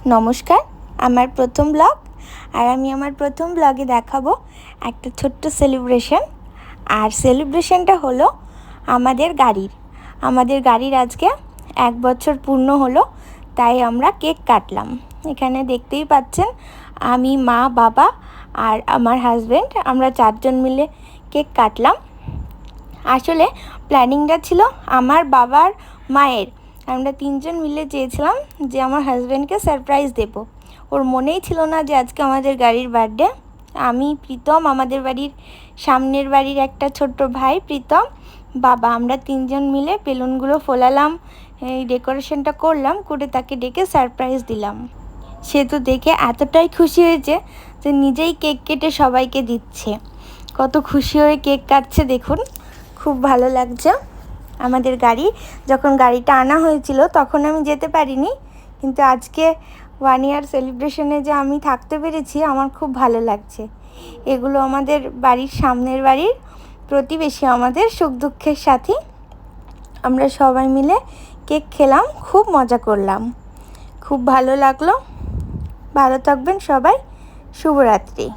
নমস্কার, আমার প্রথম ব্লগ। আর আমি আমার প্রথম ব্লগে দেখাবো একটা ছোট্ট সেলিব্রেশন। আর সেলিব্রেশনটা হলো আমাদের গাড়ির আজকে 1 বছর পূর্ণ হলো, তাই আমরা কেক কাটলাম। এখানে দেখতেই পাচ্ছেন, আমি, মা, বাবা আর আমার হাজব্যান্ড, আমরা 4 জন মিলে কেক কাটলাম। আসলে প্ল্যানিংটা ছিল আমার বাবার মায়ের। আমরা 3 জন মিলে চেয়েছিলাম যে আমার হাজব্যান্ডকে সারপ্রাইজ দেব। ওর মনেই ছিল না যে আজকে আমাদের গাড়ির বার্থডে। আমি, প্রীতম, আমাদের বাড়ির সামনের বাড়ির একটা ছোট্ট ভাই প্রীতম, বাবা, আমরা 3 জন মিলে বেলুনগুলো ফোলালাম, এই ডেকোরেশনটা করলাম, করে তাকে ডেকে সারপ্রাইজ দিলাম। সে তো দেখে এতটাই খুশি হয়েছে যে নিজেই কেক কেটে সবাইকে দিচ্ছে। কত খুশি হয়ে কেক কাটছে দেখুন, খুব ভালো লাগছে। আমাদের যখন গাড়িটা আনা হয়েছিল তখন আমি যেতে পারিনি, কিন্তু আজকে 1 ইয়ার সেলিব্রেশনে যে আমি থাকতে পেরেছি, আমার খুব ভালো লাগছে। এগুলো আমাদের বাড়ির সামনের বাড়ির প্রতিবেশী, আমাদের সুখ দুঃখের সাথী। আমরা সবাই মিলে কেক খেলাম, খুব মজা করলাম, খুব ভালো লাগলো। ভালো থাকবেন সবাই, শুভরাত্রি।